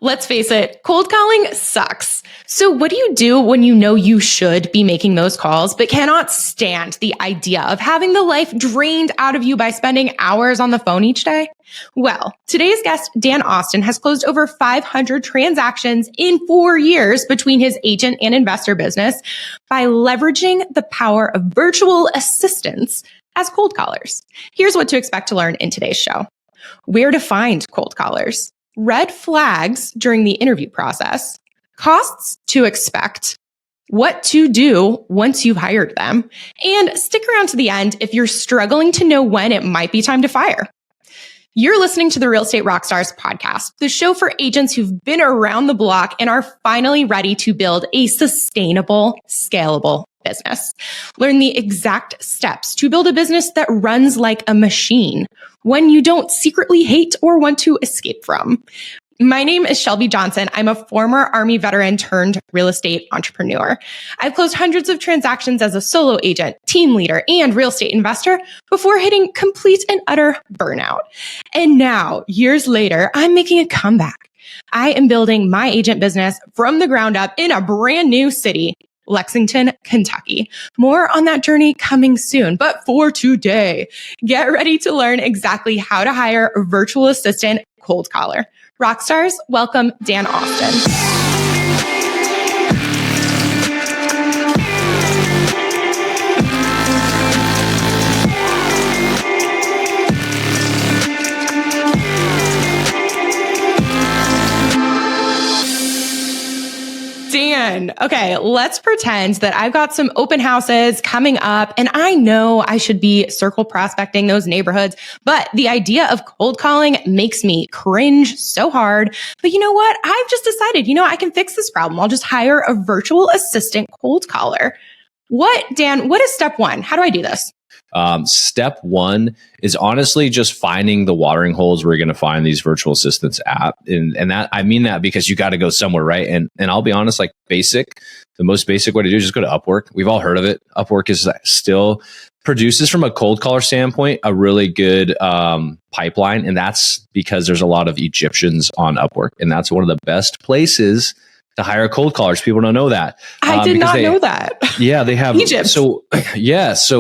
Let's face it, cold calling sucks. So what do you do when you know you should be making those calls, but cannot stand the idea of having the life drained out of you by spending hours on the phone each day? Well, today's guest, Dan Austin, has closed over 500 transactions in 4 years between his agent and investor business by leveraging the power of virtual assistants as cold callers. Here's what to expect to learn in today's show. Where to find cold callers, red flags during the interview process, costs to expect, what to do once you've hired them, and stick around to the end if you're struggling to know when it might be time to fire. You're listening to the Real Estate Rockstars podcast, the show for agents who've been around the block and are finally ready to build a sustainable, scalable business. Learn the exact steps to build a business that runs like a machine, one you don't secretly hate or want to escape from. My name is Shelby Johnson. I'm a former Army veteran turned real estate entrepreneur. I've closed hundreds of transactions as a solo agent, team leader, and real estate investor before hitting complete and utter burnout. And now, years later, I'm making a comeback. I am building my agent business from the ground up in a brand new city, Lexington, Kentucky. More on that journey coming soon. But for today, get ready to learn exactly how to hire a virtual assistant cold caller. Rockstars, welcome Dan Austin. Dan, okay, let's pretend that I've got some open houses coming up and I know I should be circle prospecting those neighborhoods, but the idea of cold calling makes me cringe so hard. But you know what? I've just decided, I can fix this problem. I'll just hire a virtual assistant cold caller. Dan, what is step one? How do I do this? Step one is honestly just finding the watering holes where you're going to find these virtual assistants at. And that, I mean that because you got to go somewhere, right? And I'll be honest, the most basic way to do is just go to Upwork. We've all heard of it. Upwork is still produces from a cold caller standpoint, a really good, pipeline. And that's because there's a lot of Egyptians on Upwork. And that's one of the best places to hire cold callers. People don't know that. I did not know that. Yeah, they have Egypt. So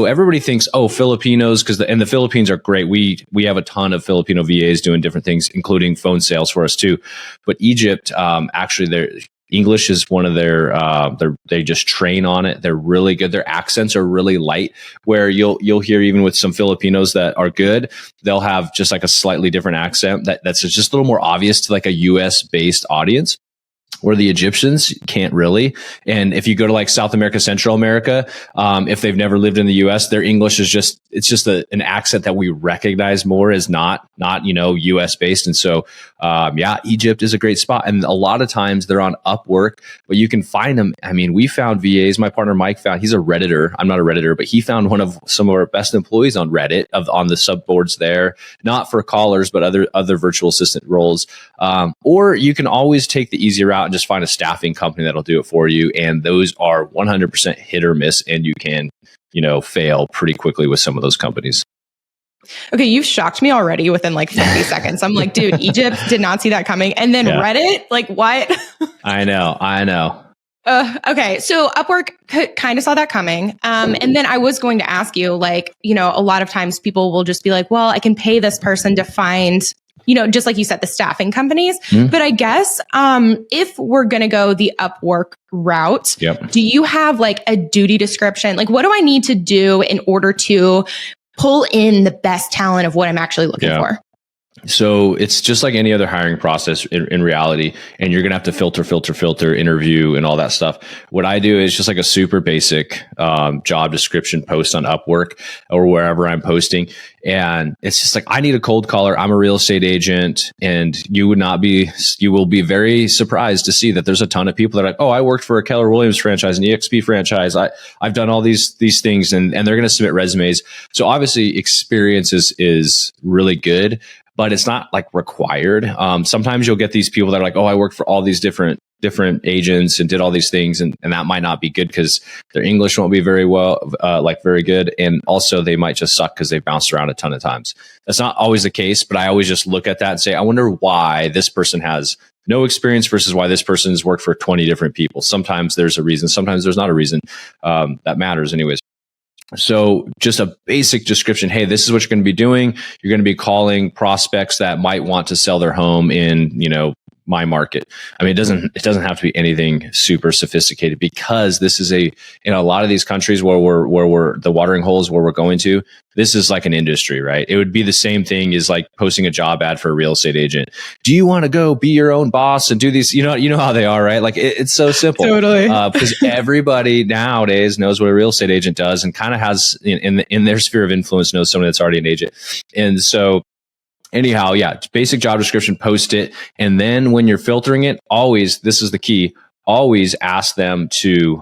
everybody thinks, Filipinos, and the Philippines are great. We have a ton of Filipino VAs doing different things, including phone sales for us too. But Egypt, actually, their English is one of they just train on it. They're really good. Their accents are really light, where you'll hear even with some Filipinos that are good, they'll have just like a slightly different accent that's just a little more obvious to like a US based audience, where the Egyptians can't really. And if you go to like South America, Central America, if they've never lived in the US, their English is it's an accent that we recognize more as not US based. And so, Egypt is a great spot. And a lot of times they're on Upwork, but you can find them. I mean, we found VAs. My partner Mike he's a Redditor. I'm not a Redditor, but he found one of some of our best employees on Reddit on the subboards there, not for callers, but other virtual assistant roles. Or you can always take the easy route and just find a staffing company that'll do it for you. And those are 100% hit or miss. And you can, fail pretty quickly with some of those companies. Okay, you've shocked me already within like 50 seconds. I'm like, dude, Egypt did not see that coming. And then Reddit, like what? I know. Okay, so Upwork kind of saw that coming. And then I was going to ask you, a lot of times people will just be like, well, I can pay this person to find, just like you said, the staffing companies. But I guess if we're going to go the Upwork route, do you have like a duty description? Like, what do I need to do in order to pull in the best talent of what I'm actually looking for? So it's just like any other hiring process in reality, and you're going to have to filter, interview and all that stuff. What I do is just like a super basic job description post on Upwork or wherever I'm posting. And it's just like, I need a cold caller. I'm a real estate agent. And you will be very surprised to see that there's a ton of people that are like, oh, I worked for a Keller Williams franchise, an EXP franchise. I've done all these things, and they're going to submit resumes. So obviously experience is really good, but it's not like required. Sometimes you'll get these people that are like, oh, I worked for all these different agents and did all these things. And that might not be good because their English won't be very good. And also they might just suck because they've bounced around a ton of times. That's not always the case, but I always just look at that and say, I wonder why this person has no experience versus why this person's worked for 20 different people. Sometimes there's a reason, sometimes there's not a reason that matters anyways. So just a basic description. Hey, this is what you're going to be doing. You're going to be calling prospects that might want to sell their home in, my market. I mean, it doesn't have to be anything super sophisticated, because this is in a lot of these countries where we're the watering holes where we're going to, this is like an industry, right? It would be the same thing as like posting a job ad for a real estate agent. Do you want to go be your own boss and do these? You know how they are, right? Like it's so simple. Totally. Because everybody nowadays knows what a real estate agent does and kind of has in their sphere of influence knows someone that's already an agent. And so anyhow, yeah, basic job description, post it. And then when you're filtering it, always, this is the key, always ask them to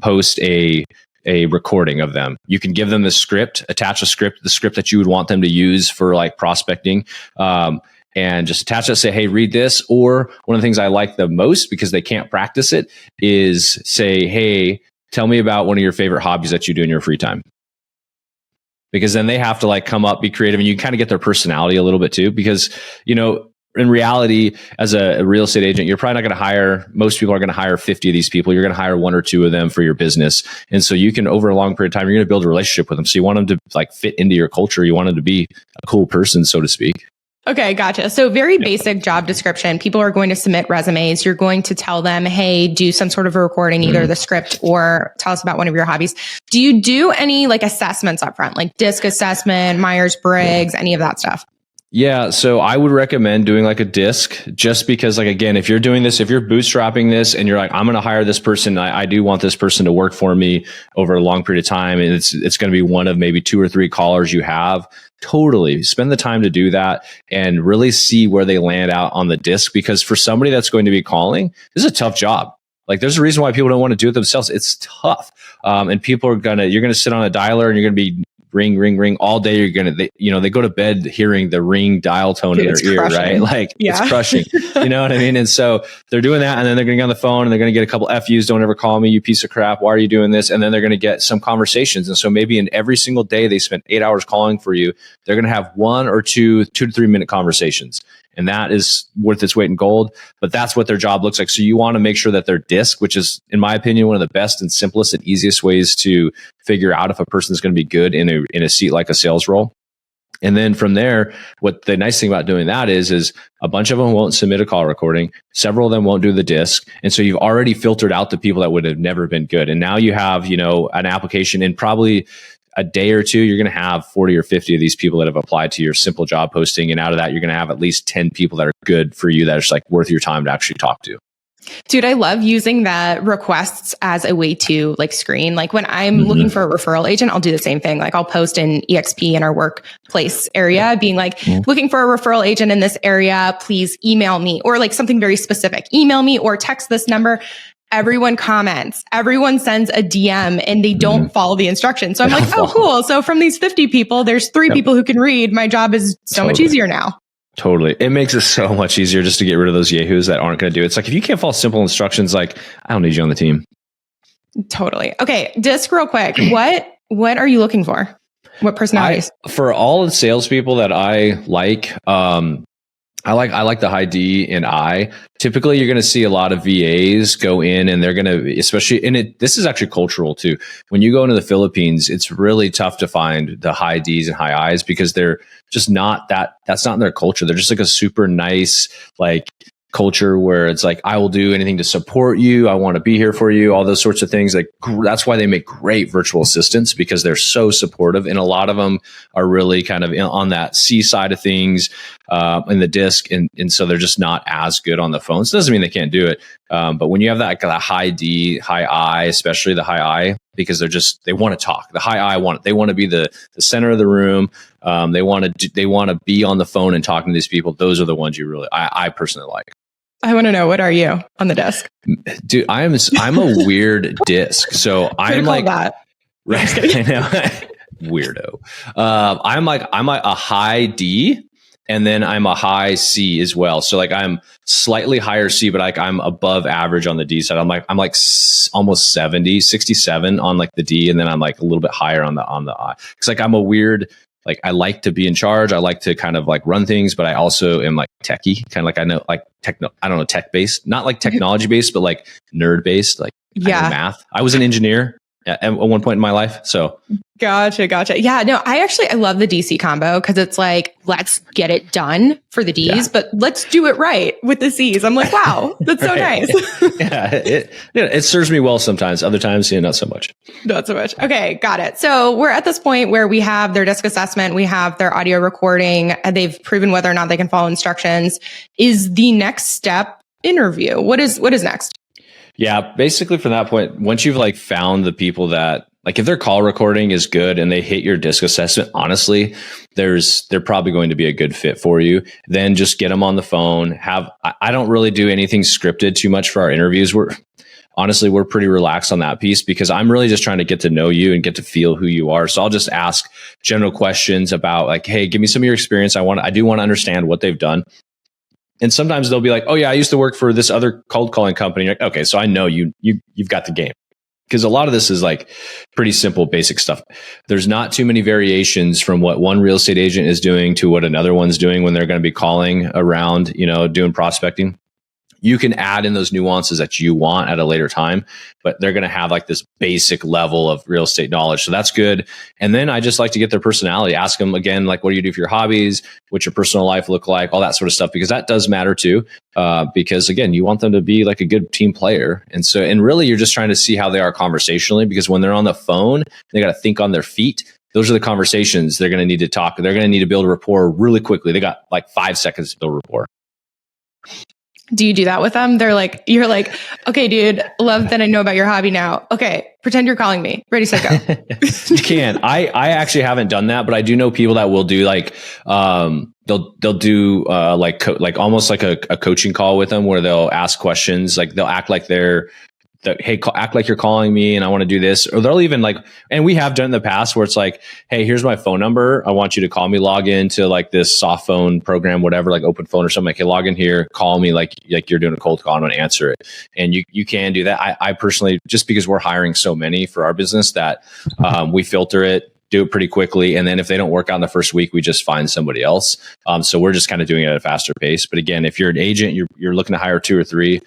post a recording of them. You can give them the script, attach the script that you would want them to use for like prospecting. And just attach it, say, hey, read this. Or one of the things I like the most, because they can't practice it, is say, hey, tell me about one of your favorite hobbies that you do in your free time. Because then they have to like come up, be creative, and you kind of get their personality a little bit too. Because, in reality, as a real estate agent, you're probably not going to hire, most people are going to hire 50 of these people. You're going to hire one or two of them for your business. And so you can, over a long period of time, you're going to build a relationship with them. So you want them to like fit into your culture. You want them to be a cool person, so to speak. Okay, gotcha. So very basic job description. People are going to submit resumes. You're going to tell them, hey, do some sort of a recording, either the script or tell us about one of your hobbies. Do you do any like assessments up front, like DISC assessment, Myers-Briggs, any of that stuff? Yeah. So I would recommend doing like a DISC, just because, like, again, if you're doing this, if you're bootstrapping this and you're like, I'm going to hire this person, I do want this person to work for me over a long period of time, and it's going to be one of maybe 2 or 3 callers you have, totally spend the time to do that and really see where they land out on the DISC. Because for somebody that's going to be calling, this is a tough job. Like, there's a reason why people don't want to do it themselves. It's tough. And people you're going to sit on a dialer and you're going to be ring, ring, ring all day. They go to bed hearing the ring dial tone in their ear, crushing. Right? Like, yeah. It's crushing. You know what I mean? And so they're doing that, and then they're going to get on the phone and they're going to get a couple FUs. Don't ever call me, you piece of crap. Why are you doing this? And then they're going to get some conversations. And so maybe in every single day they spent 8 hours calling for you, they're going to have 1 or 2 to 3 minute conversations. And that is worth its weight in gold. But that's what their job looks like. So you want to make sure that their DISC, which is, in my opinion, one of the best and simplest and easiest ways to figure out if a person is going to be good in a seat like a sales role. And then from there, what the nice thing about doing that is a bunch of them won't submit a call recording. Several of them won't do the DISC. And so you've already filtered out the people that would have never been good. And now you have, an application in probably a day or two, you're going to have 40 or 50 of these people that have applied to your simple job posting. And out of that, you're going to have at least 10 people that are good for you, that are just like worth your time to actually talk to. Dude, I love using the requests as a way to like screen. Like when I'm looking for a referral agent, I'll do the same thing. Like I'll post in EXP in our workplace area being like, looking for a referral agent in this area, please email me, or like something very specific, email me or text this number. Everyone comments, everyone sends a DM, and they don't follow the instructions. So I'm like, oh, cool. So from these 50 people, there's 3 people who can read. My job is so much easier now. Totally. It makes it so much easier just to get rid of those yahoos that aren't going to do it. It's like, if you can't follow simple instructions, like, I don't need you on the team. Totally. Okay. DISC real quick. What are you looking for? What personalities? For all of the salespeople that I like, I like the high D and I. Typically, you're going to see a lot of VAs go in, and they're going to, especially this is actually cultural too. When you go into the Philippines, it's really tough to find the high Ds and high Is, because they're just not that's not in their culture. They're just like a super nice, like, culture where it's like, I will do anything to support you. I want to be here for you. All those sorts of things. Like, that's why they make great virtual assistants, because they're so supportive. And a lot of them are really kind of on that C side of things, in the DISC. And so they're just not as good on the phone. So it doesn't mean they can't do it. But when you have that high D, high I, especially the high I, because they want to talk. The high I they want to be the center of the room. They want to be on the phone and talking to these people. Those are the ones I personally like. I want to know, what are you on the DISC? Dude, I'm a weird DISC. So I'm like that. Right. I know. Weirdo. I'm a high D, and then I'm a high C as well. So like, I'm slightly higher C, but like I'm above average on the D side. I'm like almost 67 on like the D, and then I'm like a little bit higher on the I. It's like, I'm a weird like, I like to be in charge. I like to kind of like run things, but I also am like techie, kind of like, I know like I don't know, tech based, not like technology based, but like nerd based, like I know math. I was an engineer at one point in my life. So Gotcha. Yeah, no, I love the DC combo because it's like, let's get it done for the D's, but let's do it right with the C's. I'm like, wow, that's so nice. It serves me well sometimes. Other times, not so much. Not so much. Okay, got it. So we're at this point where we have their disc assessment, we have their audio recording, and they've proven whether or not they can follow instructions. Is the next step interview? What is next? Yeah, basically from that point, once you've like found the people that, like, if their call recording is good and they hit your disc assessment, honestly, they're probably going to be a good fit for you. Then just get them on the phone. I don't really do anything scripted too much for our interviews. We're pretty relaxed on that piece because I'm really just trying to get to know you and get to feel who you are. So I'll just ask general questions about like, hey, give me some of your experience. I do want to understand what they've done. And sometimes they'll be like, oh yeah, I used to work for this other cold calling company. You're like, okay, so I know you've got the game. Because a lot of this is like pretty simple, basic stuff. There's not too many variations from what one real estate agent is doing to what another one's doing when they're going to be calling around, doing prospecting. You can add in those nuances that you want at a later time, but they're going to have like this basic level of real estate knowledge. So that's good. And then I just like to get their personality, ask them again, like, what do you do for your hobbies? What's your personal life look like? All that sort of stuff, because that does matter too. Because again, you want them to be like a good team player. And really you're just trying to see how they are conversationally, because when they're on the phone, they got to think on their feet. Those are the conversations they're going to need to talk. They're going to need to build rapport really quickly. They got like 5 seconds to build rapport. Do you do that with them? You're like, okay, dude, love that I know about your hobby now. Okay, pretend you're calling me. Ready, set, go. You can. I actually haven't done that, but I do know people that will do like, they'll do like almost like a coaching call with them where they'll ask questions. Like they'll act like hey, act like you're calling me and I want to do this. Or they'll even like, and we have done in the past where it's like, hey, here's my phone number. I want you to call me, log into like this soft phone program, whatever, like open phone or something. Like, hey, log in here, call me like you're doing a cold call, I'm going to answer it. And you can do that. I personally, just because we're hiring so many for our business that we filter it, do it pretty quickly. And then if they don't work out in the first week, we just find somebody else. So we're just kind of doing it at a faster pace. But again, if you're an agent, you're looking to hire 2 or 3,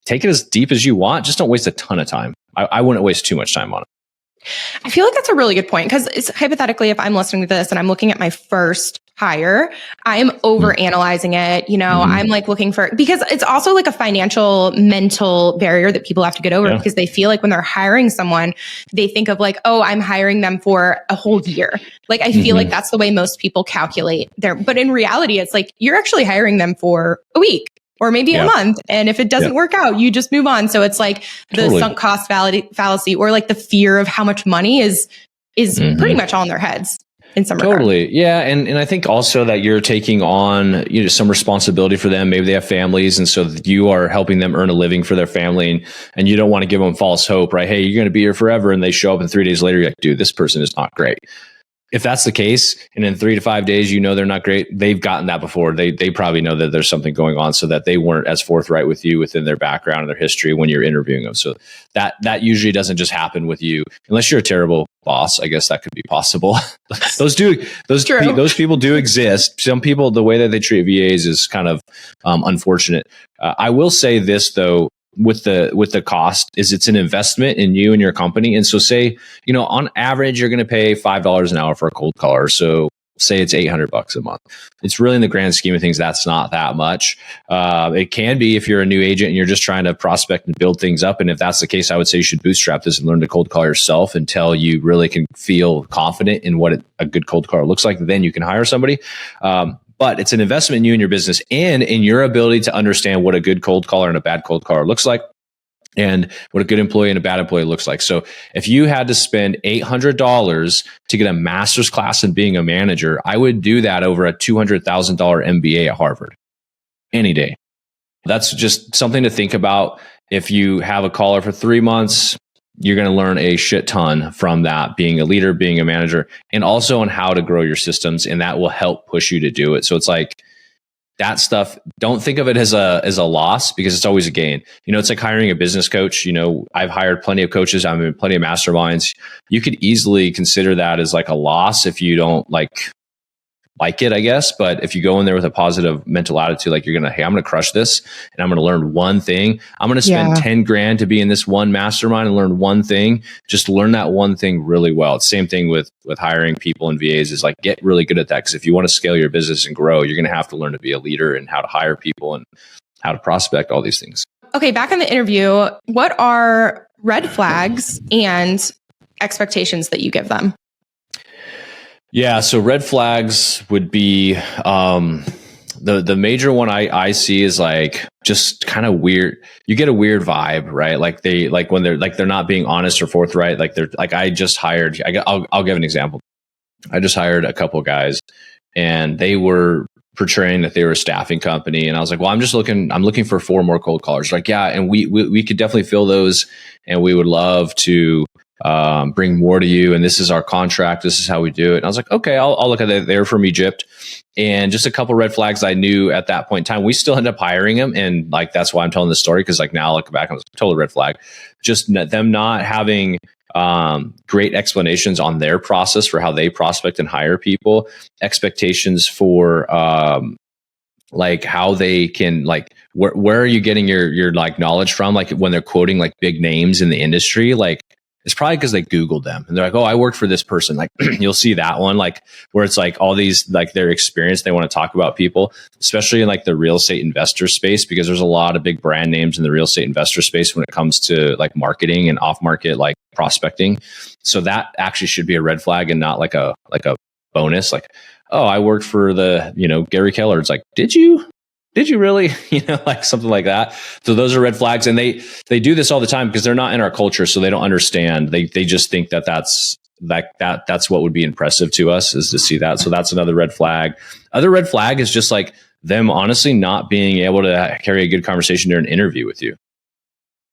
take it as deep as you want. Just don't waste a ton of time. I wouldn't waste too much time on it. I feel like that's a really good point because it's hypothetically, if I'm listening to this and I'm looking at my first hire, I'm over analyzing it. I'm like looking for, because it's also like a financial mental barrier that people have to get over because they feel like when they're hiring someone, they think of like, oh, I'm hiring them for a whole year. Like, I feel like that's the way most people calculate but in reality, it's like, you're actually hiring them for a week. Or maybe a month. And if it doesn't work out, you just move on. So it's like the sunk cost fallacy or like the fear of how much money is pretty much all in their heads in some regard. Yeah. And I think also that you're taking on, some responsibility for them. Maybe they have families. And so you are helping them earn a living for their family and you don't want to give them false hope, right? Hey, you're going to be here forever. And they show up and 3 days later, you're like, dude, this person is not great. If that's the case, and in 3 to 5 days, they're not great, they've gotten that before. They probably know that there's something going on so that they weren't as forthright with you within their background and their history when you're interviewing them. So that usually doesn't just happen with you. Unless you're a terrible boss, I guess that could be possible. those people do exist. Some people, the way that they treat VAs is kind of unfortunate. I will say this though, with the cost is it's an investment in you and your company. And so say, on average, you're going to pay $5 an hour for a cold caller. So say it's $800 a month. It's really in the grand scheme of things, that's not that much. It can be if you're a new agent and you're just trying to prospect and build things up. And if that's the case, I would say you should bootstrap this and learn to cold call yourself until you really can feel confident in what a good cold caller looks like. Then you can hire somebody. But it's an investment in you and your business and in your ability to understand what a good cold caller and a bad cold caller looks like and what a good employee and a bad employee looks like. So if you had to spend $800 to get a master's class in being a manager, I would do that over a $200,000 MBA at Harvard any day. That's just something to think about. If you have a caller for 3 months, you're going to learn a shit ton from that, being a leader, being a manager, and also on how to grow your systems. And that will help push you to do it. So it's like, that stuff, don't think of it as a loss, because it's always a gain. It's like hiring a business coach. I've hired plenty of coaches. I'm in plenty of masterminds. You could easily consider that as like a loss if you don't like it, I guess. But if you go in there with a positive mental attitude, like I'm going to crush this and I'm going to learn one thing. I'm going to spend 10 grand to be in this one mastermind and learn one thing. Just learn that one thing really well. It's same thing with hiring people and VAs, is like, get really good at that. Because if you want to scale your business and grow, you're going to have to learn to be a leader and how to hire people and how to prospect, all these things. Okay. Back in the interview, what are red flags and expectations that you give them? Yeah, so red flags would be the major one I see is like just kind of weird. You get a weird vibe, right? Like when they're not being honest or forthright. Like I just hired. I'll give an example. I just hired a couple of guys, and they were portraying that they were a staffing company, and I was like, well, I'm looking for 4 more cold callers. Like, yeah, and we could definitely fill those, and we would love to bring more to you, and this is our contract, this is how we do it. And I was like, okay, I'll look at it. They're from Egypt, and just a couple red flags I knew at that point in time. We still ended up hiring them, and like that's why I'm telling this story, because like now I look back, I was a total red flag. Just them not having great explanations on their process for how they prospect and hire people, expectations for like how they can, like where are you getting your like knowledge from, like when they're quoting like big names in the industry, like it's probably because they Googled them and they're like, oh, I worked for this person. Like you'll see that one, like where it's like all these, like their experience, they want to talk about people, especially in like the real estate investor space, because there's a lot of big brand names in the real estate investor space when it comes to like marketing and off market, like prospecting. So that actually should be a red flag and not like a bonus. Like, oh, I worked for the, Gary Keller. It's like, did you really, like something like that. So those are red flags. And they do this all the time because they're not in our culture. So they don't understand. They just think that's what would be impressive to us, is to see that. So that's another red flag. Other red flag is just like them honestly not being able to carry a good conversation during an interview with you.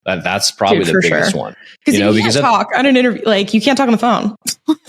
That's probably the biggest one. Because you can't talk on an interview, like you can't talk on the phone.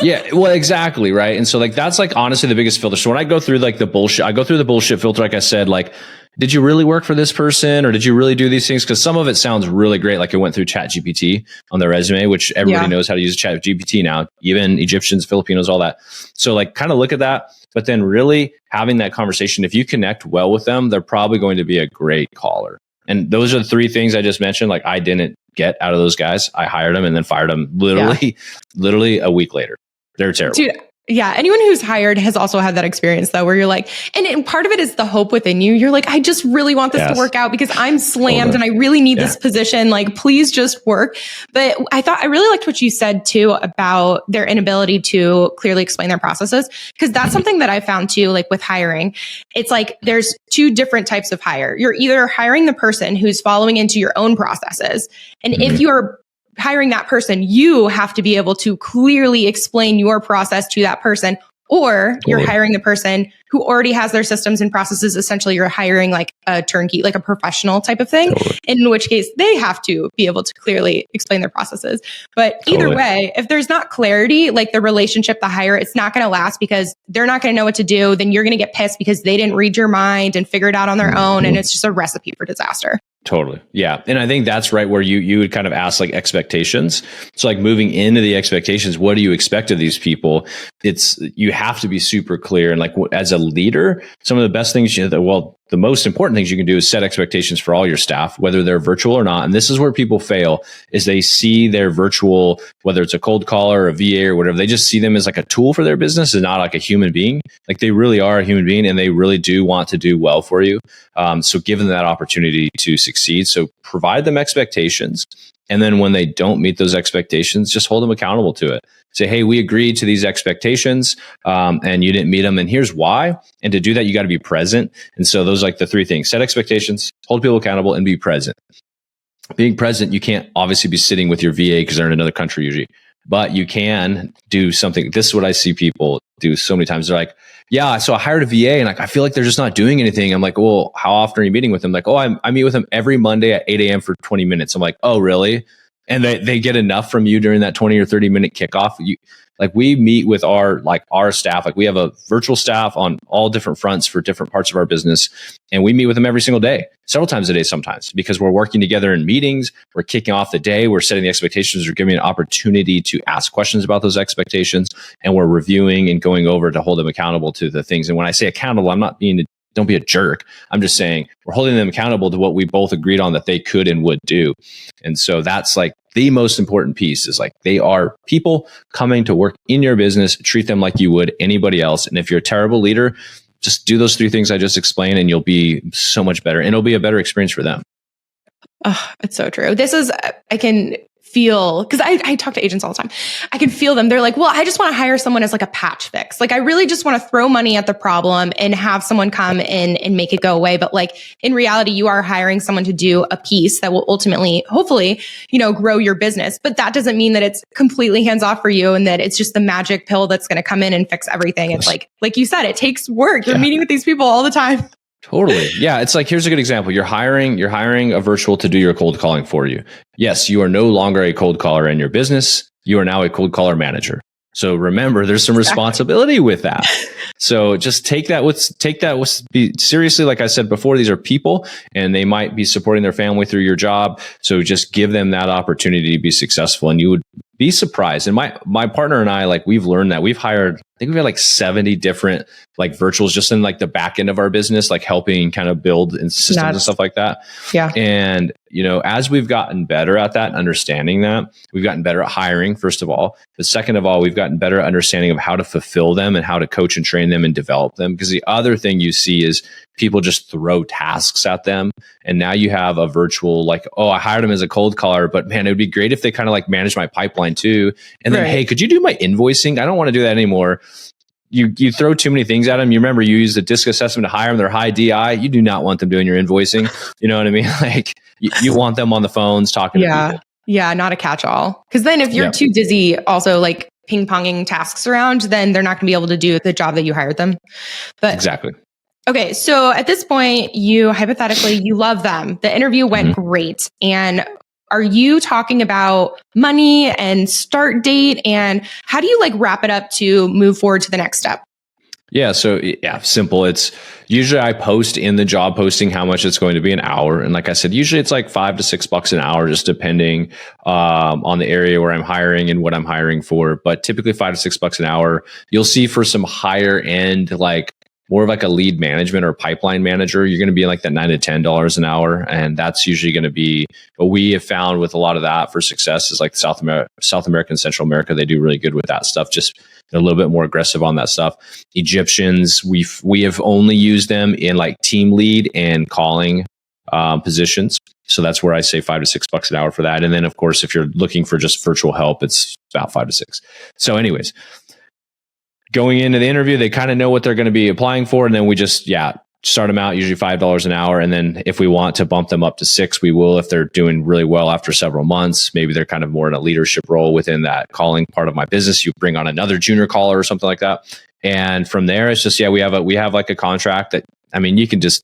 Yeah, well, exactly, right. And so like that's like honestly the biggest filter. So when I go through like the bullshit filter, like I said, like, did you really work for this person, or did you really do these things? Because some of it sounds really great, like it went through ChatGPT on their resume, which everybody knows how to use ChatGPT now, even Egyptians, Filipinos, all that. So like kind of look at that, but then really having that conversation. If you connect well with them, they're probably going to be a great caller. And those are the 3 things I just mentioned. Like I didn't get out of those guys. I hired them and then fired them literally a week later. They're terrible. Dude, yeah. Anyone who's hired has also had that experience though, where you're like, and part of it is the hope within you. You're like, I just really want this to work out because I'm slammed and I really need this position. Like, please just work. But I really liked what you said too about their inability to clearly explain their processes. Because that's something that I found too, like with hiring. It's like, there's 2 different types of hire. You're either hiring the person who's following into your own processes. And if you're hiring that person, you have to be able to clearly explain your process to that person, or you're hiring the person who already has their systems and processes. Essentially, you're hiring like a turnkey, like a professional type of thing, in which case they have to be able to clearly explain their processes. But either way, if there's not clarity, like the relationship, the hire, it's not going to last because they're not going to know what to do. Then you're going to get pissed because they didn't read your mind and figure it out on their own. And it's just a recipe for disaster. Totally. Yeah. And I think that's right where you would kind of ask like expectations. So like moving into the expectations, what do you expect of these people? You have to be super clear. And like as a leader, some of the best things, the most important things you can do is set expectations for all your staff, whether they're virtual or not. And this is where people fail, is they see their virtual, whether it's a cold caller or a VA or whatever, they just see them as like a tool for their business and not like a human being. Like they really are a human being and they really do want to do well for you. So give them that opportunity to succeed. So provide them expectations. And then when they don't meet those expectations, just hold them accountable to it. Say, hey, we agreed to these expectations and you didn't meet them. And here's why. And to do that, you got to be present. And so those are like the 3 things: set expectations, hold people accountable, and be present. Being present, you can't obviously be sitting with your VA because they're in another country usually, but you can do something. This is what I see people do so many times. They're like, yeah, so I hired a VA and like, I feel like they're just not doing anything. I'm like, well, how often are you meeting with them? Like, oh, I meet with them every Monday at 8 a.m. for 20 minutes. I'm like, oh, really? And they get enough from you during that 20 or 30 minute kickoff. Like we meet with our staff, like we have a virtual staff on all different fronts for different parts of our business. And we meet with them every single day, several times a day sometimes, because we're working together in meetings. We're kicking off the day. We're setting the expectations. We're giving an opportunity to ask questions about those expectations. And we're reviewing and going over to hold them accountable to the things. And when I say accountable, I'm not being don't be a jerk. I'm just saying we're holding them accountable to what we both agreed on that they could and would do. And so that's like the most important piece is like they are people coming to work in your business. Treat them like you would anybody else. And if you're a terrible leader, just do those 3 things I just explained and you'll be so much better and it'll be a better experience for them. Oh, it's so true. I can feel, because I talk to agents all the time. I can feel them. They're like, well, I just want to hire someone as like a patch fix. Like, I really just want to throw money at the problem and have someone come in and make it go away. But like in reality, you are hiring someone to do a piece that will ultimately, hopefully, grow your business. But that doesn't mean that it's completely hands off for you and that it's just the magic pill that's going to come in and fix everything. It's like you said, it takes work. You're meeting with these people all the time. Totally. Yeah. It's like, here's a good example. You're hiring a virtual to do your cold calling for you. Yes, you are no longer a cold caller in your business. You are now a cold caller manager. So remember, there's some responsibility with that. So just take that be seriously. Like I said before, these are people and they might be supporting their family through your job. So just give them that opportunity to be successful and you would be surprised. And my partner and I, like we've learned that we've hired, I think we've had like 70 different like virtuals just in like the back end of our business, like helping kind of build and systems and stuff like that. Yeah. And, as we've gotten better at that, understanding that, we've gotten better at hiring, first of all. But second of all, we've gotten better at understanding of how to fulfill them and how to coach and train them and develop them. Because the other thing you see is people just throw tasks at them. And now you have a virtual, like, oh, I hired them as a cold caller, but man, it would be great if they kind of like manage my pipeline too. And then, hey, could you do my invoicing? I don't want to do that anymore. You throw too many things at them. You remember you use the DISC assessment to hire them. They're high DI. You do not want them doing your invoicing. You know what I mean? Like you want them on the phones talking to people. Yeah, not a catch-all. Because then if you're too dizzy also like ping-ponging tasks around, then they're not going to be able to do the job that you hired them. But exactly. Okay, so at this point, you love them. The interview went great. And are you talking about money and start date? And how do you like wrap it up to move forward to the next step? Yeah. So simple. It's usually I post in the job posting how much it's going to be an hour. And like I said, usually it's like $5 to $6 an hour, just depending on the area where I'm hiring and what I'm hiring for. But typically $5 to $6 an hour. You'll see for some higher end, like more of like a lead management or pipeline manager, you're going to be like that $9 to $10 an hour. And that's usually going to be what we have found with a lot of that for success is like South America and Central America. They do really good with that stuff. Just they're a little bit more aggressive on that stuff. Egyptians, we have only used them in like team lead and calling positions. So that's where I say $5 to $6 an hour for that. And then of course, if you're looking for just virtual help, it's about 5 to 6. So anyways, going into the interview, they kind of know what they're going to be applying for. And then we just, start them out usually $5 an hour. And then if we want to bump them up to 6, we will, if they're doing really well after several months. Maybe they're kind of more in a leadership role within that calling part of my business. You bring on another junior caller or something like that. And from there, it's just, we have like a contract that, I mean, you can just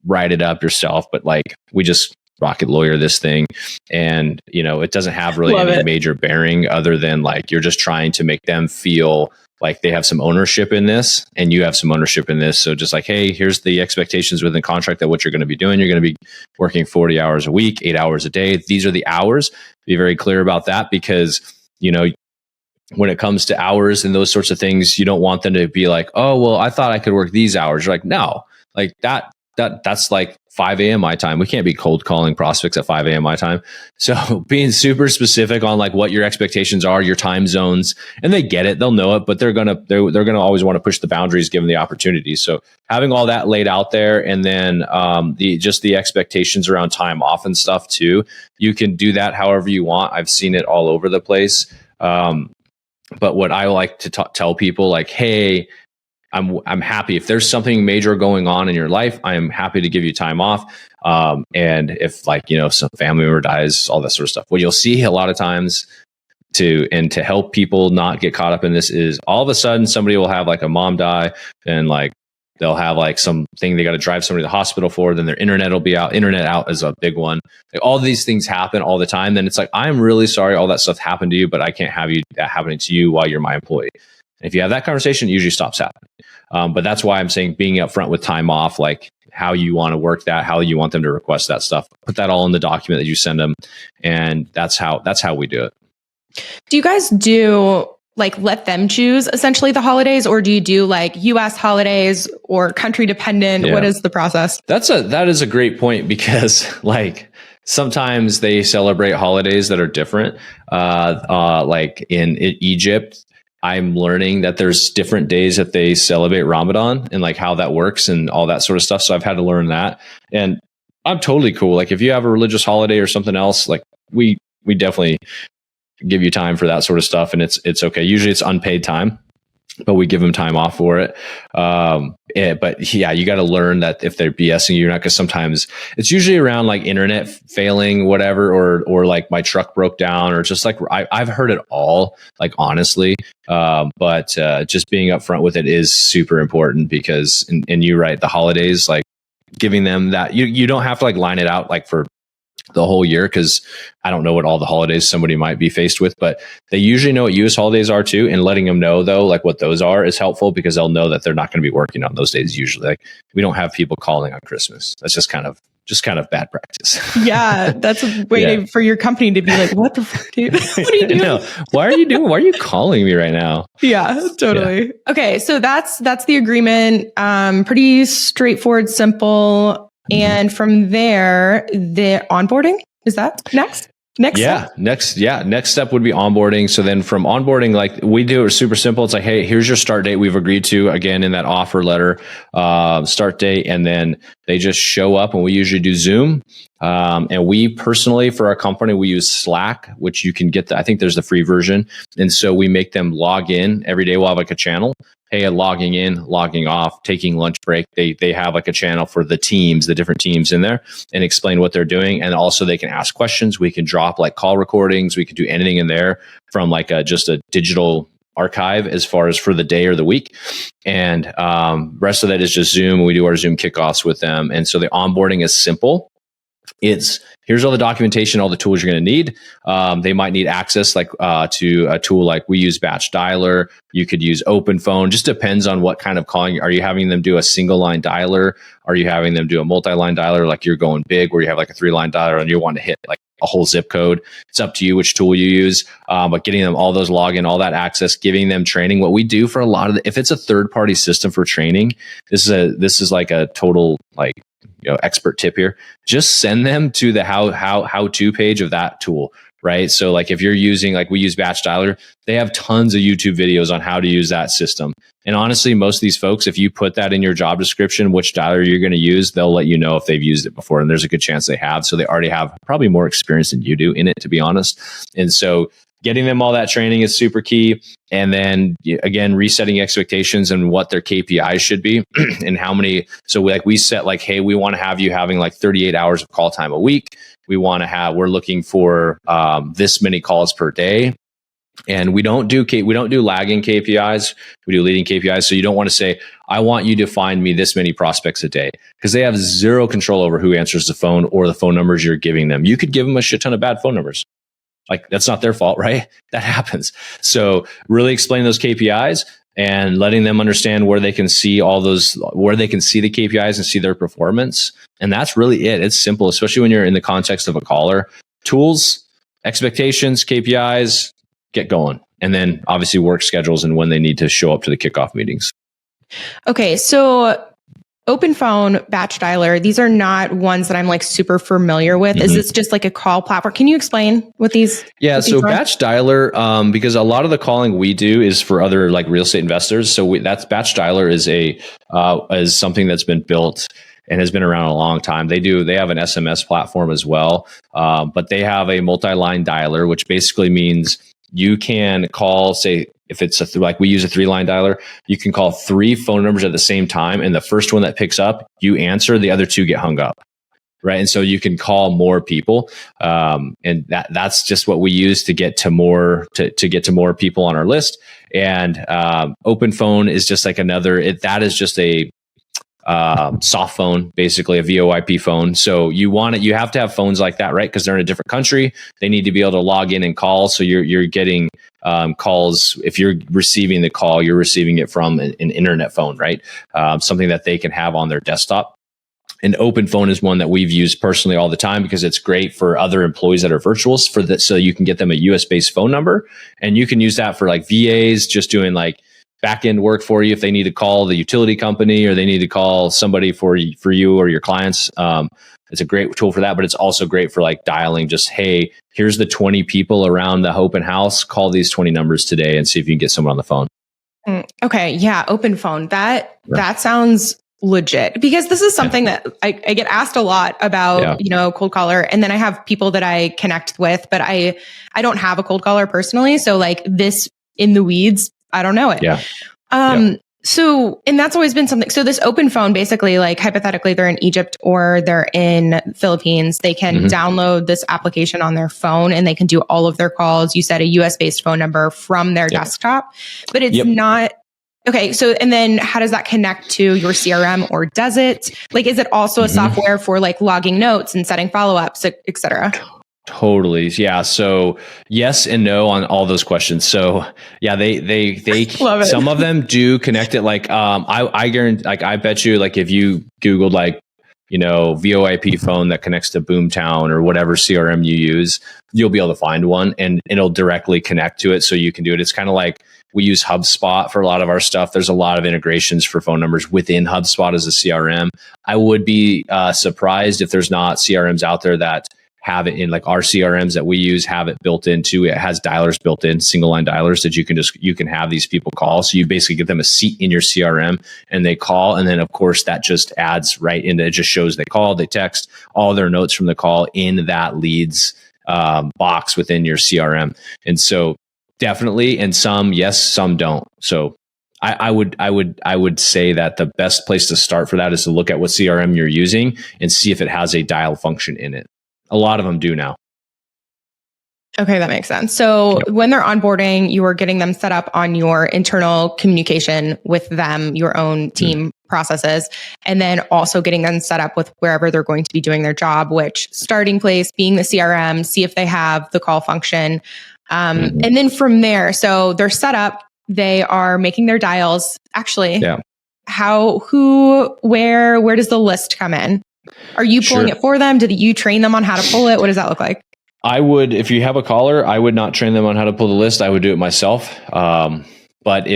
write it up yourself, but like we just rocket lawyer this thing. And, it doesn't have really any major bearing other than like, you're just trying to make them feel like they have some ownership in this and you have some ownership in this. So just like, hey, here's the expectations within the contract that what you're going to be doing. You're going to be working 40 hours a week, 8 hours a day. These are the hours. Be very clear about that because, when it comes to hours and those sorts of things, you don't want them to be like, oh, well, I thought I could work these hours. You're like, no, like that's like 5 a.m. my time. We can't be cold calling prospects at 5 a.m. my time. So being super specific on like what your expectations are, your time zones, and they get it, they'll know it, but they're gonna always want to push the boundaries given the opportunity. So having all that laid out there, and then the expectations around time off and stuff too. You can do that however you want. I've seen it all over the place. But what I like to tell people, like, hey, I'm happy if there's something major going on in your life, I am happy to give you time off. And if like, some family member dies, all that sort of stuff. What you'll see a lot of times to help people not get caught up in this is all of a sudden somebody will have like a mom die and like they'll have like something they got to drive somebody to the hospital for, then their internet will be out. Internet out is a big one. Like, all these things happen all the time. Then it's like, I'm really sorry all that stuff happened to you, but I can't have that happening to you while you're my employee. And if you have that conversation, it usually stops happening. But that's why I'm saying being upfront with time off, like how you want to work that, how you want them to request that stuff, put that all in the document that you send them. And that's how we do it. Do you guys do like let them choose essentially the holidays, or do you do like US holidays or country dependent? Yeah. What is the process? That is a great point, because like sometimes they celebrate holidays that are different. Like in Egypt, I'm learning that there's different days that they celebrate Ramadan and like how that works and all that sort of stuff. So I've had to learn that, and I'm totally cool. Like if you have a religious holiday or something else, like we definitely give you time for that sort of stuff, and it's okay. Usually it's unpaid time, but we give them time off for it. But yeah, you got to learn that if they're BSing you or not, because sometimes it's usually around like internet failing, whatever, or like my truck broke down, or just like I've heard it all, like honestly. But just being upfront with it is super important, because and you're right, the holidays, like giving them that, you don't have to like line it out like for the whole year, because I don't know what all the holidays somebody might be faced with, but they usually know what US holidays are too. And letting them know though, like what those are is helpful, because they'll know that they're not going to be working on those days. Usually, like we don't have people calling on Christmas. That's just kind of bad practice. Yeah, that's a way for your company to be like, what the fuck, dude? What are you doing? No, why are you calling me right now? Yeah, totally. Yeah. Okay, so that's the agreement. Pretty straightforward, simple. And from there, the onboarding, is that next? Next step would be onboarding. So then from onboarding, like we do it super simple. It's like, hey, here's your start date we've agreed to, again, in that offer letter, start date. And then they just show up, and we usually do Zoom. And we personally, for our company, we use Slack, which you can get I think there's the free version. And so we make them log in every day. We'll have like a channel. Hey, logging in, logging off, taking lunch break. They have like a channel for the different teams in there, and explain what they're doing. And also they can ask questions. We can drop like call recordings. We can do anything in there from like just a digital archive as far as for the day or the week. And rest of that is just Zoom. We do our Zoom kickoffs with them. And so the onboarding is simple. Here's all the documentation, all the tools you're going to need. They might need access like to a tool like we use Batch Dialer. You could use Open Phone. Just depends on what kind of calling. Are you having them do a single line dialer? Are you having them do a multi-line dialer, like you're going big, where you have like a 3-line dialer and you want to hit like a whole zip code? It's up to you which tool you use. But getting them all those login, all that access, giving them training. What we do for a lot of if it's a third-party system for training, this is like a total like expert tip here. Just send them to the how-to page of that tool, right? So like if you're using, like we use Batch Dialer, they have tons of YouTube videos on how to use that system. And honestly, most of these folks, if you put that in your job description, which dialer you're going to use, they'll let you know if they've used it before. And there's a good chance they have. So they already have probably more experience than you do in it, to be honest. And so getting them all that training is super key. And then again, resetting expectations and what their KPIs should be and how many. So we set like, hey, we want to have you having like 38 hours of call time a week. We're looking for this many calls per day. And we don't do lagging KPIs. We do leading KPIs. So you don't want to say, I want you to find me this many prospects a day, because they have zero control over who answers the phone or the phone numbers you're giving them. You could give them a shit ton of bad phone numbers. Like that's not their fault, right? That happens. So really explain those KPIs and letting them understand where they can see where they can see the KPIs and see their performance. And that's really it. It's simple, especially when you're in the context of a caller. Tools, expectations, KPIs, get going. And then obviously work schedules and when they need to show up to the kickoff meetings. Okay. So Open Phone, Batch Dialer, these are not ones that I'm like super familiar with. Mm-hmm. Is this just like a call platform? Can you explain what these? Yeah. So Batch Dialer, because a lot of the calling we do is for other like real estate investors. So that's Batch Dialer is something that's been built and has been around a long time. They have an SMS platform as well. But they have a multi-line dialer, which basically means you can call, say, if it's like we use a 3-line dialer, you can call 3 phone numbers at the same time. And the first one that picks up, you answer, the other 2 get hung up. Right. And so you can call more people. And that's just what we use to get to more, to get to more people on our list. And Open Phone is just like that is just soft phone, basically a VoIP phone. So you have to have phones like that, right? Because they're in a different country. They need to be able to log in and call. So you're getting calls. If you're receiving the call, you're receiving it from an internet phone, right? Something that they can have on their desktop. An open phone is one that we've used personally all the time because it's great for other employees that are virtuals so you can get them a US based phone number, and you can use that for like VAs just doing like back end work for you if they need to call the utility company or they need to call somebody for you or your clients. It's a great tool for that, but it's also great for like dialing just, hey, here's the 20 people around the open house. Call these 20 numbers today and see if you can get someone on the phone. Okay. Yeah. Open phone. That sounds legit, because this is something that I get asked a lot about, cold caller. And then I have people that I connect with, but I don't have a cold caller personally. So like this in the weeds, I don't know it. So, and that's always been something. So this open phone, basically, like hypothetically, they're in Egypt or they're in Philippines. They can download this application on their phone and they can do all of their calls. You said a US based phone number from their desktop, but it's not. Okay. So, and then how does that connect to your CRM, or does it? Like, is it also a software for like logging notes and setting follow-ups, et cetera? Totally. Yeah. So yes and no on all those questions. So yeah, they Love it. Some of them do connect it. Like, I guarantee, like, I bet you, like, if you Googled like, VoIP phone that connects to Boomtown or whatever CRM you use, you'll be able to find one and it'll directly connect to it. So you can do it. It's kind of like we use HubSpot for a lot of our stuff. There's a lot of integrations for phone numbers within HubSpot as a CRM. I would be surprised if there's not CRMs out there that have it in, like our CRMs that we use have it built into. It has dialers built in, single line dialers that you can have these people call. So you basically give them a seat in your CRM and they call. And then of course that just adds right into, it just shows they called, they text all their notes from the call in that leads box within your CRM. And so definitely, and some, yes, some don't. So I would say that the best place to start for that is to look at what CRM you're using and see if it has a dial function in it. A lot of them do now. Okay, that makes sense. So when they're onboarding, you are getting them set up on your internal communication with them, your own team processes, and then also getting them set up with wherever they're going to be doing their job, which starting place being the CRM, see if they have the call function. And then from there, so they're set up, they are making their dials. Actually, where does the list come in? Are you pulling it for them? Did you train them on how to pull it? What does that look like? I would, if you have a caller, I would not train them on how to pull the list. I would do it myself. But we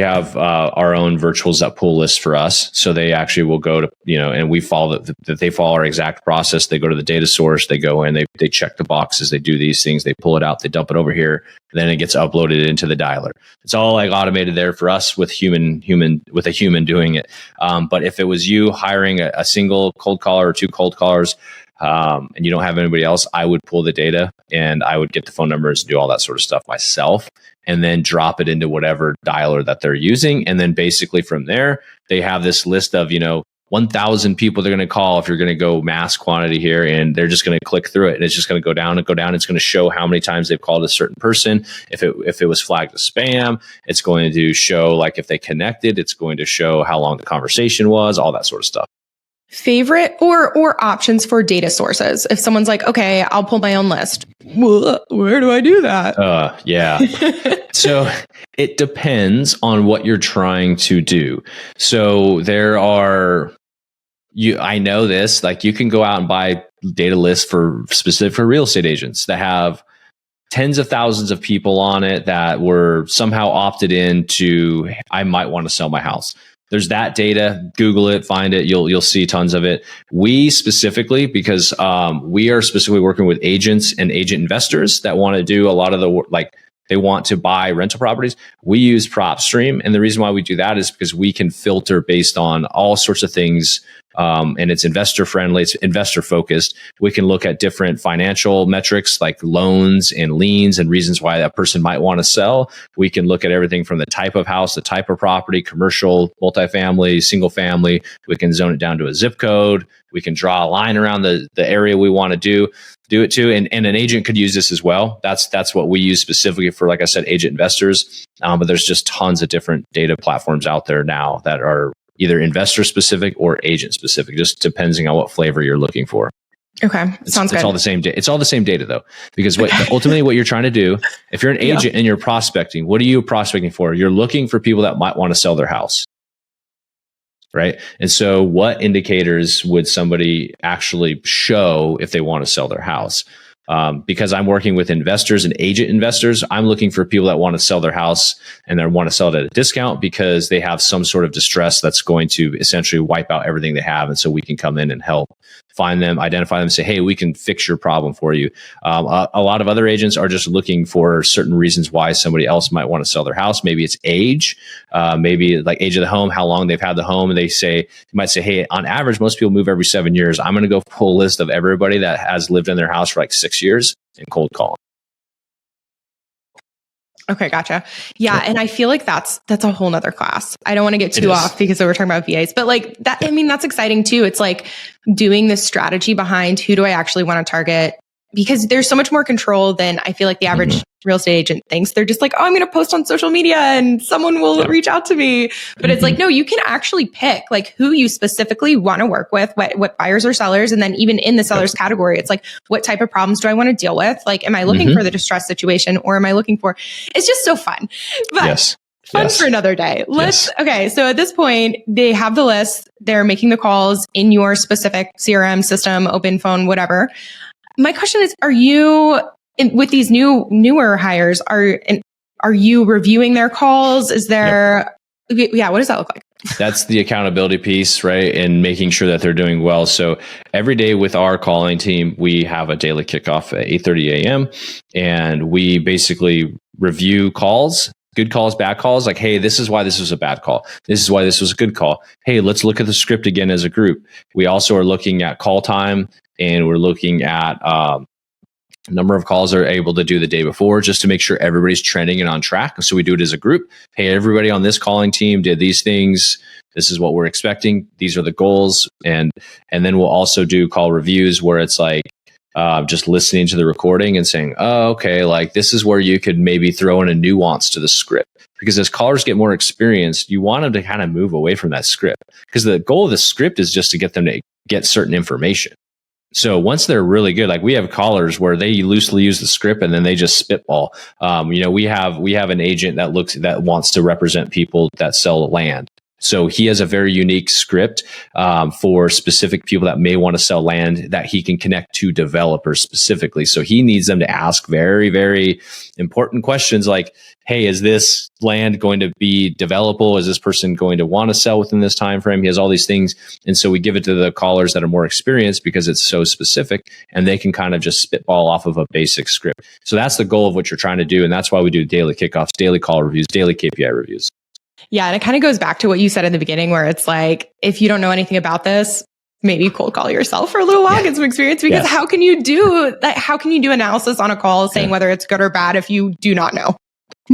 have our own virtuals that pull lists for us. So they actually will go to, and we follow that they follow our exact process. They go to the data source, they go in, they check the boxes, they do these things, they pull it out, they dump it over here, and then it gets uploaded into the dialer. It's all like automated there for us with a human doing it. But if it was you hiring a single cold caller or two cold callers, and you don't have anybody else, I would pull the data and I would get the phone numbers and do all that sort of stuff myself, and then drop it into whatever dialer that they're using. And then basically from there, they have this list of, 1,000 people they're going to call if you're going to go mass quantity here, and they're just going to click through it, and it's just going to go down and go down. It's going to show how many times they've called a certain person. If it was flagged as spam, it's going to show, like, if they connected, it's going to show how long the conversation was, all that sort of stuff. Favorite or options for data sources? If someone's like, okay, I'll pull my own list. Where do I do that? Yeah. So it depends on what you're trying to do. So there are, I know this, like, you can go out and buy data lists specific for real estate agents that have tens of thousands of people on it that were somehow opted in to, I might want to sell my house. There's that data. Google it, find it. You'll see tons of it. We specifically, because we are specifically working with agents and agent investors that want to do a lot of the work, like they want to buy rental properties. We use PropStream, and the reason why we do that is because we can filter based on all sorts of things. And it's investor friendly, it's investor focused. We can look at different financial metrics like loans and liens and reasons why that person might want to sell. We can look at everything from the type of house, the type of property, commercial, multifamily, single family. We can zone it down to a zip code. We can draw a line around the area we want to do it to. And an agent could use this as well. That's what we use specifically for, like I said, agent investors. But there's just tons of different data platforms out there now that are either investor specific or agent specific, just depending on what flavor you're looking for. Okay. Sounds good. It's all the same it's all the same data though, because ultimately what you're trying to do, if you're an agent and you're prospecting, what are you prospecting for? You're looking for people that might want to sell their house. Right. And so what indicators would somebody actually show if they want to sell their house? Because I'm working with investors and agent investors, I'm looking for people that want to sell their house and they want to sell it at a discount because they have some sort of distress that's going to essentially wipe out everything they have. And so we can come in and help find them, identify them, say, hey, we can fix your problem for you. A lot of other agents are just looking for certain reasons why somebody else might want to sell their house. Maybe it's age, maybe like age of the home, how long they've had the home. And you might say, hey, on average, most people move every 7 years. I'm going to go pull a list of everybody that has lived in their house for like 6 years and cold call. Okay, gotcha. Yeah, and I feel like that's a whole nother class. I don't want to get too off because we're talking about VAs, but like that, I mean, that's exciting too. It's like doing this strategy behind who do I actually want to target, because there's so much more control than I feel like the average real estate agent thinks. They're just like, oh, I'm going to post on social media and someone will reach out to me. But it's like, no, you can actually pick like who you specifically want to work with, what buyers or sellers. And then even in the sellers category, it's like, what type of problems do I want to deal with? Like, am I looking for the distress situation, or am I looking for, it's just so fun. But fun for another day. Okay. So at this point, they have the list, they're making the calls in your specific CRM system, open phone, whatever. My question is, are you, with these newer hires, are you reviewing their calls? Is there, what does that look like? That's the accountability piece, right? And making sure that they're doing well. So every day with our calling team, we have a daily kickoff at 8:30 a.m. And we basically review calls, good calls, bad calls. Like, hey, this is why this was a bad call. This is why this was a good call. Hey, let's look at the script again as a group. We also are looking at call time, and we're looking at number of calls they're able to do the day before, just to make sure everybody's trending and on track. So we do it as a group. Hey, everybody on this calling team did these things. This is what we're expecting. These are the goals. And then we'll also do call reviews where it's like just listening to the recording and saying, oh, okay, like this is where you could maybe throw in a nuance to the script. Because as callers get more experienced, you want them to kind of move away from that script. Because the goal of the script is just to get them to get certain information. So once they're really good, like we have callers where they loosely use the script and then they just spitball. We have an agent that wants to represent people that sell land. So he has a very unique script for specific people that may want to sell land that he can connect to developers specifically. So he needs them to ask very, very important questions like, hey, is this land going to be developable? Is this person going to want to sell within this time frame? He has all these things. And so we give it to the callers that are more experienced because it's so specific and they can kind of just spitball off of a basic script. So that's the goal of what you're trying to do. And that's why we do daily kickoffs, daily call reviews, daily KPI reviews. Yeah. And it kind of goes back to what you said in the beginning, where it's like, if you don't know anything about this, maybe cold call yourself for a little while, get some experience, because how can you do that? How can you do analysis on a call saying whether it's good or bad if you do not know?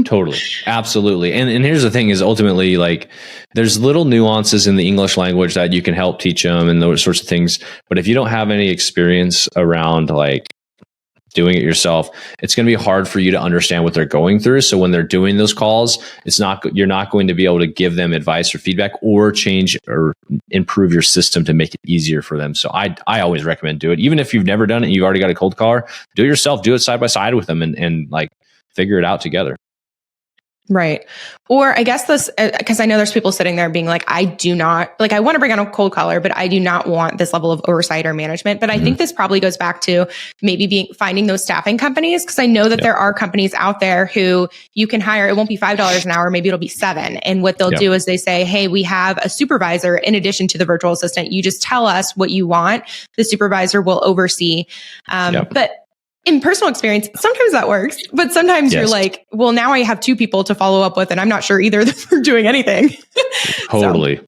Totally. Absolutely. And here's the thing is ultimately like there's little nuances in the English language that you can help teach them and those sorts of things. But if you don't have any experience around like doing it yourself, it's going to be hard for you to understand what they're going through. So when they're doing those calls, you're not going to be able to give them advice or feedback or change or improve your system to make it easier for them. So I always recommend do it. Even if you've never done it and you've already got a cold caller, do it yourself, do it side by side with them and like figure it out together. Right. Or I guess this, because I know there's people sitting there being like, I want to bring on a cold caller, but I do not want this level of oversight or management. But I think this probably goes back to maybe finding those staffing companies. Because I know that there are companies out there who you can hire. It won't be $5 an hour. Maybe it'll be $7. And what they'll do is they say, hey, we have a supervisor in addition to the virtual assistant. You just tell us what you want. The supervisor will oversee. But in personal experience, sometimes that works, but sometimes you're like, well, now I have 2 people to follow up with, and I'm not sure either of them are doing anything. Totally.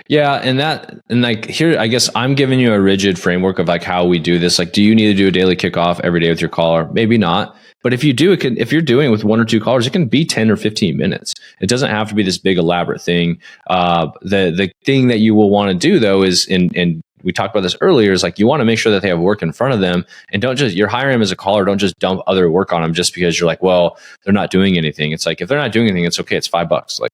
Yeah. And like here, I guess I'm giving you a rigid framework of like how we do this. Like, do you need to do a daily kickoff every day with your caller? Maybe not. But if you do, if you're doing it with 1 or 2 callers, it can be 10 or 15 minutes. It doesn't have to be this big elaborate thing. The thing that you will want to do though is in we talked about this earlier, is like you want to make sure that they have work in front of them, and you're hiring them as a caller. Don't just dump other work on them just because you're like, well, they're not doing anything. It's like, if they're not doing anything, it's okay. It's $5. Like,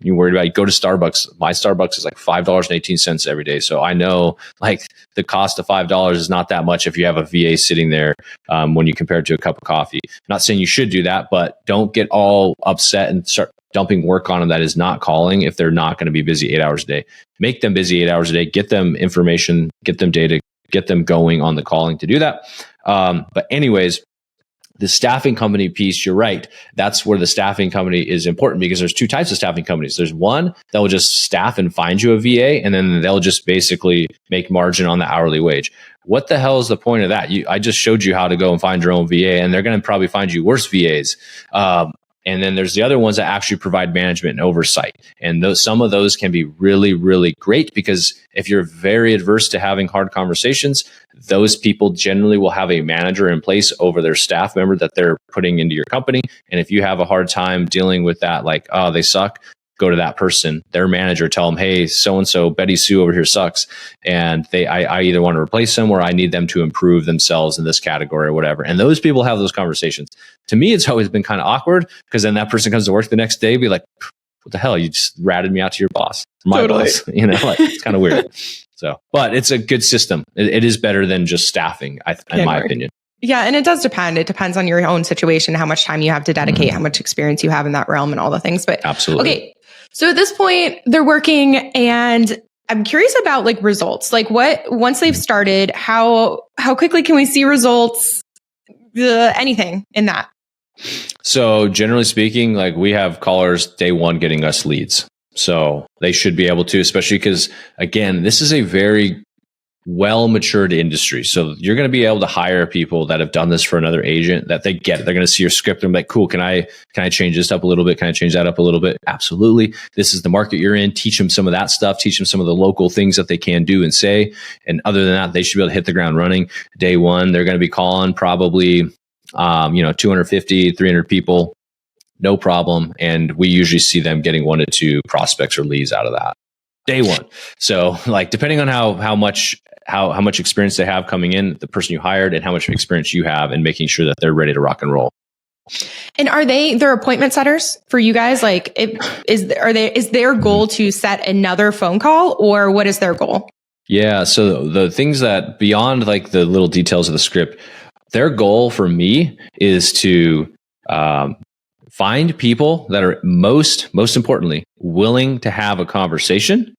you worried about? You go to Starbucks. My Starbucks is like $5.18 every day. So I know like the cost of $5 is not that much if you have a VA sitting there when you compare it to a cup of coffee. I'm not saying you should do that, but don't get all upset and start dumping work on them that is not calling if they're not going to be busy 8 hours a day. Make them busy 8 hours a day. Get them information, get them data, get them going on the calling to do that. But anyways, the staffing company piece, you're right. That's where the staffing company is important because there's two types of staffing companies. There's one that will just staff and find you a VA, and then they'll just basically make margin on the hourly wage. What the hell is the point of that? I just showed you how to go and find your own VA, and they're going to probably find you worse VAs. And then there's the other ones that actually provide management and oversight. And some of those can be really, really great because if you're very adverse to having hard conversations, those people generally will have a manager in place over their staff member that they're putting into your company. And if you have a hard time dealing with that, like, oh, they suck, go to that person, their manager, tell them, hey, so-and-so, Betty Sue over here sucks. And I either want to replace them or I need them to improve themselves in this category or whatever. And those people have those conversations. To me, it's always been kind of awkward because then that person comes to work the next day, be like, what the hell? You just ratted me out to your boss. My boss, like it's kind of weird. So, but it's a good system. It is better than just staffing, in my opinion. Yeah. And it does depend. It depends on your own situation, how much time you have to dedicate, how much experience you have in that realm and all the things. But absolutely. Okay. So at this point they're working and I'm curious about like results. Like once they've started, how quickly can we see results? Anything in that? So generally speaking, like we have callers day one getting us leads. So they should be able to, especially because again, this is a very well-matured industry. So you're going to be able to hire people that have done this for another agent that they get it. They're going to see your script and be like, cool, can I change this up a little bit? Can I change that up a little bit? Absolutely. This is the market you're in. Teach them some of that stuff. Teach them some of the local things that they can do and say. And other than that, they should be able to hit the ground running. Day one, they're going to be calling probably 250, 300 people. No problem. And we usually see them getting 1 to 2 prospects or leads out of that. Day one. So like depending on how much experience they have coming in, the person you hired, and how much experience you have in making sure that they're ready to rock and roll. And are they're appointment setters for you guys? Like is their goal to set another phone call or what is their goal? Yeah. So the things that beyond like the little details of the script, their goal for me is to find people that are most importantly willing to have a conversation.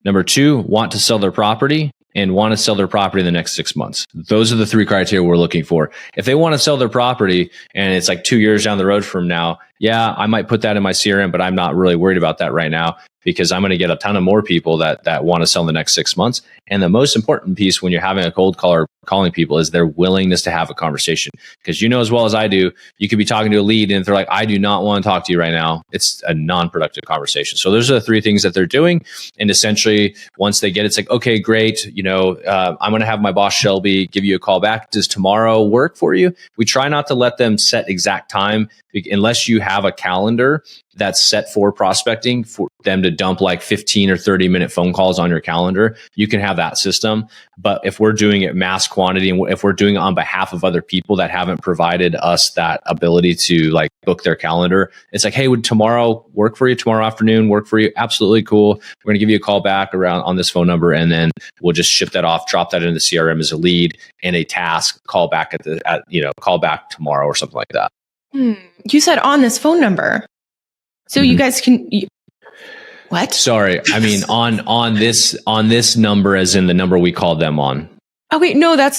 Number 2, want to sell their property and want to sell their property in the next 6 months. Those are the 3 criteria we're looking for. If they want to sell their property and it's like 2 years down the road from now, yeah, I might put that in my CRM, but I'm not really worried about that right now because I'm going to get a ton of more people that want to sell in the next 6 months. And the most important piece when you're having a cold caller calling people is their willingness to have a conversation. Because you know as well as I do, you could be talking to a lead and they're like, I do not want to talk to you right now. It's a non-productive conversation. So those are the 3 things that they're doing. And essentially, once they get it, it's like, okay, great. I'm going to have my boss, Shelby, give you a call back. Does tomorrow work for you? We try not to let them set exact time unless you have a calendar that's set for prospecting for them to dump like 15 or 30 minute phone calls on your calendar. You can have that system. But if we're doing it mass quantity and if we're doing it on behalf of other people that haven't provided us that ability to like book their calendar, it's like, hey, would tomorrow work for you? Tomorrow afternoon work for you? Absolutely cool. We're going to give you a call back around on this phone number. And then we'll just ship that off, drop that into the CRM as a lead and a task, call back call back tomorrow or something like that. You said on this phone number. So you guys can, what? Sorry. I mean, on this number as in the number we called them on. Okay. No, that's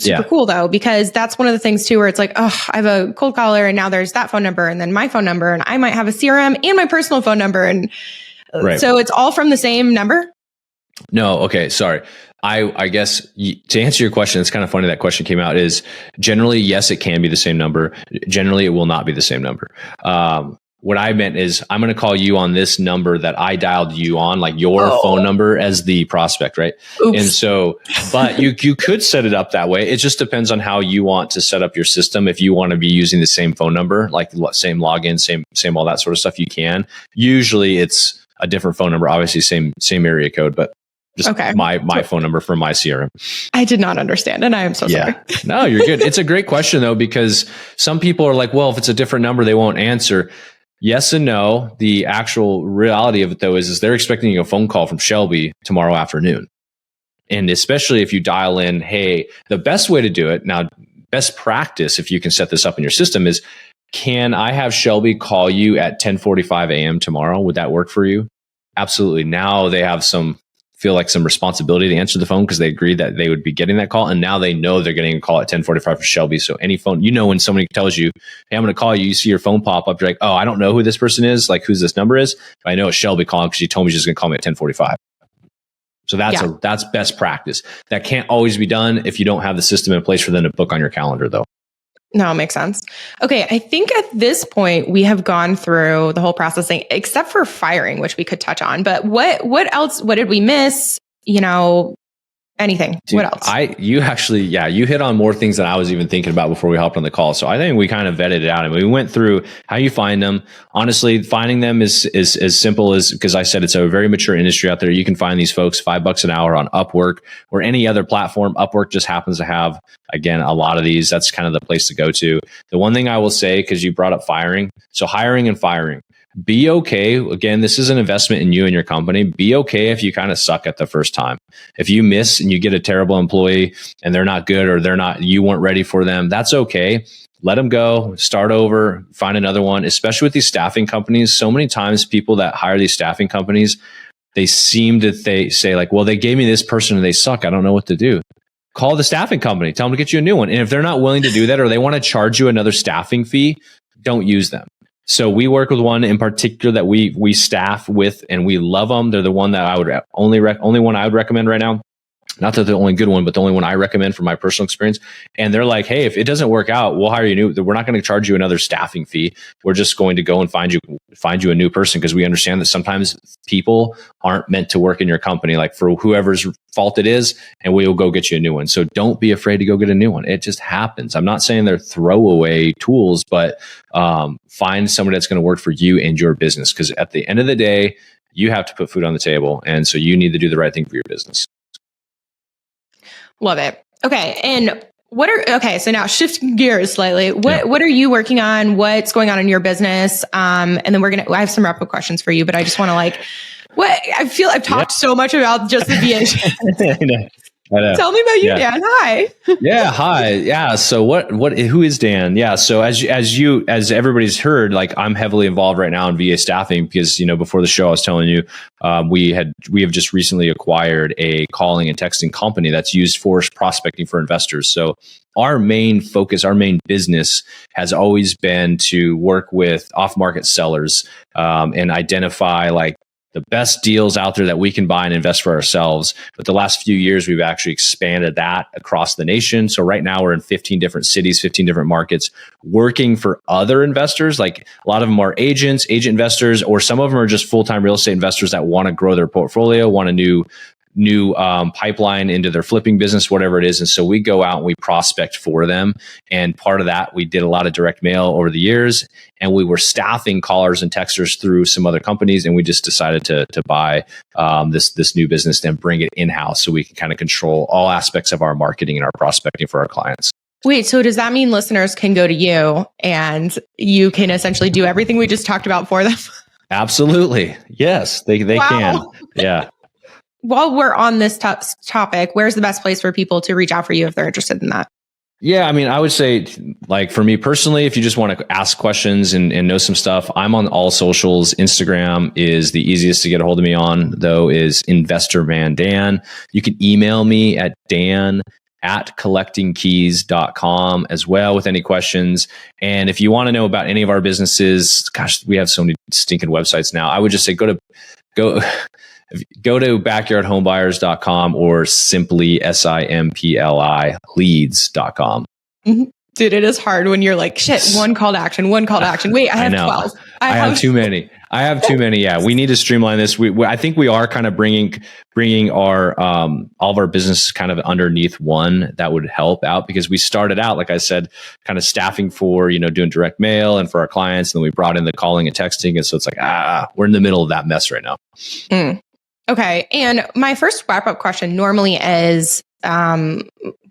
super cool though, because that's one of the things too, where it's like, oh, I have a cold caller and now there's that phone number and then my phone number and I might have a CRM and my personal phone number. And so it's all from the same number. No. Okay. Sorry. I guess to answer your question, it's kind of funny that question came out is generally, yes, it can be the same number. Generally, it will not be the same number. What I meant is I'm going to call you on this number that I dialed you on, like your phone number as the prospect, right? Oops. And so, but you could set it up that way. It just depends on how you want to set up your system. If you want to be using the same phone number, like same login, same all that sort of stuff, you can. Usually it's a different phone number, obviously same area code, but just my phone number from my CRM. I did not understand, and I am so sorry. No, you're good. It's a great question though, because some people are like, well, if it's a different number, they won't answer. Yes and no. The actual reality of it though is they're expecting a phone call from Shelby tomorrow afternoon. And especially if you dial in, hey, the best way to do it now, best practice, if you can set this up in your system is, can I have Shelby call you at 10:45 a.m. tomorrow? Would that work for you? Absolutely. Now they have feel like some responsibility to answer the phone because they agreed that they would be getting that call. And now they know they're getting a call at 10:45 for Shelby. So any phone, when somebody tells you, hey, I'm going to call you, you see your phone pop up, you're like, oh, I don't know who this person is, like who's this number is. But I know it's Shelby calling because she told me she's going to call me at 10:45. So that's best practice. That can't always be done if you don't have the system in place for them to book on your calendar though. No, it makes sense. Okay. I think at this point we have gone through the whole processing except for firing, which we could touch on, but what else, what did we miss? Anything. Dude, what else? You hit on more things than I was even thinking about before we hopped on the call. So I think we kind of vetted it out and we went through how you find them. Honestly, finding them is as simple as, because I said it's a very mature industry out there. You can find these folks $5 an hour on Upwork or any other platform. Upwork just happens to have, again, a lot of these. That's kind of the place to go to. The one thing I will say, because you brought up firing. So hiring and firing. Be okay. Again, this is an investment in you and your company. Be okay if you kind of suck at the first time. If you miss and you get a terrible employee and they're not good or you weren't ready for them, that's okay. Let them go, start over, find another one, especially with these staffing companies. So many times people that hire these staffing companies, they say like, well, they gave me this person and they suck. I don't know what to do. Call the staffing company, tell them to get you a new one. And if they're not willing to do that or they want to charge you another staffing fee, don't use them. So we work with one in particular that we staff with and we love them. They're the one that I would only one I would recommend right now. Not that they're the only good one, but the only one I recommend from my personal experience. And they're like, hey, if it doesn't work out, we'll hire you new. We're not going to charge you another staffing fee. We're just going to go and find you a new person because we understand that sometimes people aren't meant to work in your company, like for whoever's fault it is, and we will go get you a new one. So don't be afraid to go get a new one. It just happens. I'm not saying they're throwaway tools, but find somebody that's going to work for you and your business. Because at the end of the day, you have to put food on the table. And so you need to do the right thing for your business. Love it. Okay. And so now shifting gears slightly, what are you working on? What's going on in your business? And then I have some wrap up questions for you, but I just want to I feel I've talked so much about just the VA. I know. Tell me about you, Dan. Hi. Hi. Yeah. So who is Dan? Yeah. So as everybody's heard, like I'm heavily involved right now in VA staffing because, before the show, I was telling you, we have just recently acquired a calling and texting company that's used for prospecting for investors. So our main focus, our main business has always been to work with off-market sellers, and identify the best deals out there that we can buy and invest for ourselves. But the last few years, we've actually expanded that across the nation. So right now we're in 15 different cities, 15 different markets, working for other investors. Like a lot of them are agent investors, or some of them are just full-time real estate investors that want to grow their portfolio, want a new pipeline into their flipping business, whatever it is. And so we go out and we prospect for them. And part of that, we did a lot of direct mail over the years, and we were staffing callers and texters through some other companies. And we just decided to buy this new business and bring it in-house so we can kind of control all aspects of our marketing and our prospecting for our clients. Wait, so does that mean listeners can go to you and you can essentially do everything we just talked about for them? Absolutely. Yes, they can. Yeah. While we're on this topic, where's the best place for people to reach out for you if they're interested in that? Yeah, I mean, I would say, for me personally, if you just want to ask questions and know some stuff, I'm on all socials. Instagram is the easiest to get a hold of me on, though, is InvestorMan Dan. You can email me at dan@collectingkeys.com as well with any questions. And if you want to know about any of our businesses, gosh, we have so many stinking websites now. I would just say go to backyardhomebuyers.com or simply simpli leads.com. Mm-hmm. Dude, it is hard when you're like, shit, one call to action. Wait, I have 12. I have too many. Yeah. We need to streamline this. I think we are kind of bringing our, all of our business kind of underneath one. That would help out because we started out, like I said, kind of staffing for, doing direct mail and for our clients. And then we brought in the calling and texting. And so it's like, we're in the middle of that mess right now. Okay. And my first wrap up question normally is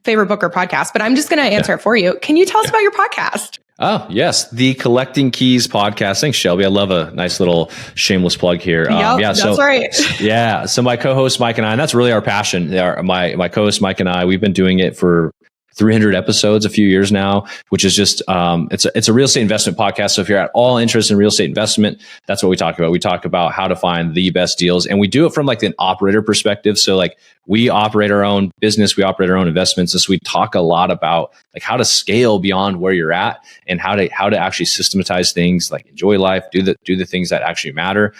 favorite book or podcast, but I'm just going to answer it for you. Can you tell us about your podcast? Oh, yes. The Collecting Keys podcast. Thanks, Shelby. I love a nice little shameless plug here. That's right. Yeah. So my co-host, Mike, and I, and that's really our passion. My co-host, Mike, and I, we've been doing it for 300 episodes a few years now, which is just, it's a real estate investment podcast. So if you're at all interested in real estate investment, that's what we talk about. We talk about how to find the best deals, and we do it from like an operator perspective. So like we operate our own business, we operate our own investments. And so we talk a lot about like how to scale beyond where you're at and how to actually systematize things, like enjoy life, do the things that actually matter.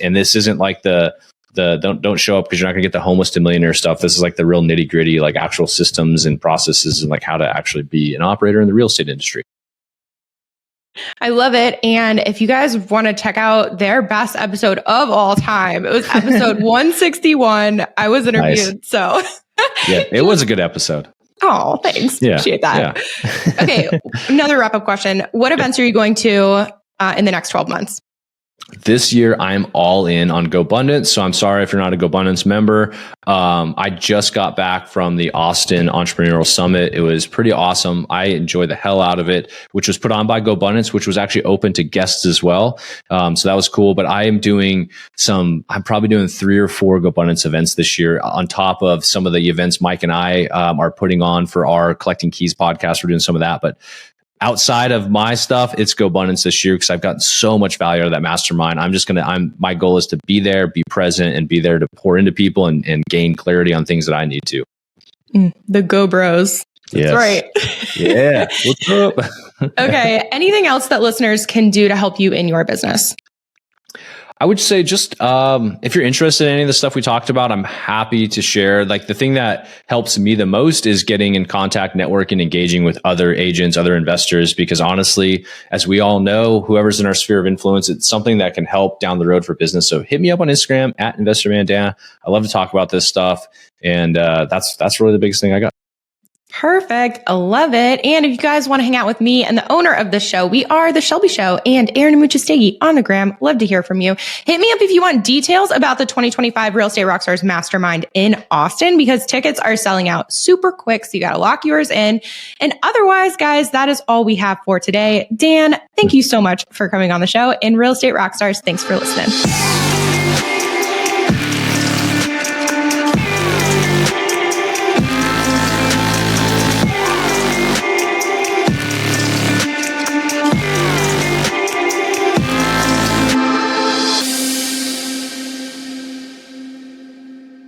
And this isn't like the don't show up because you're not going to get the homeless to millionaire stuff. This is like the real nitty gritty, like actual systems and processes and like how to actually be an operator in the real estate industry. I love it. And if you guys want to check out their best episode of all time, it was episode 161. I was interviewed. Nice. So yeah, it was a good episode. Oh, thanks. Yeah, appreciate that. Yeah. Okay. Another wrap up question. What events are you going to in the next 12 months? This year, I'm all in on GoBundance. So I'm sorry if you're not a GoBundance member. I just got back from the Austin Entrepreneurial Summit. It was pretty awesome. I enjoyed the hell out of it, which was put on by GoBundance, which was actually open to guests as well. So that was cool. But I'm probably doing 3 or 4 GoBundance events this year on top of some of the events Mike and I are putting on for our Collecting Keys podcast. We're doing some of that. But outside of my stuff, it's GoBundance this year because I've gotten so much value out of that mastermind. My goal is to be there, be present, and be there to pour into people and gain clarity on things that I need to. The Go Bros. That's right. Yeah. What's up? Okay. Anything else that listeners can do to help you in your business? I would say just if you're interested in any of the stuff we talked about, I'm happy to share. Like the thing that helps me the most is getting in contact, networking, engaging with other agents, other investors, because honestly, as we all know, whoever's in our sphere of influence, it's something that can help down the road for business. So hit me up on Instagram at InvestorManDan. I love to talk about this stuff. And that's really the biggest thing I got. Perfect. I love it. And if you guys want to hang out with me and the owner of the show, we are The Shelby Show and Aaron Amuchastegui on the gram. Love to hear from you. Hit me up if you want details about the 2025 Real Estate Rockstars Mastermind in Austin, because tickets are selling out super quick. So you got to lock yours in. And otherwise, guys, that is all we have for today. Dan, thank you so much for coming on the show. And Real Estate Rockstars, thanks for listening.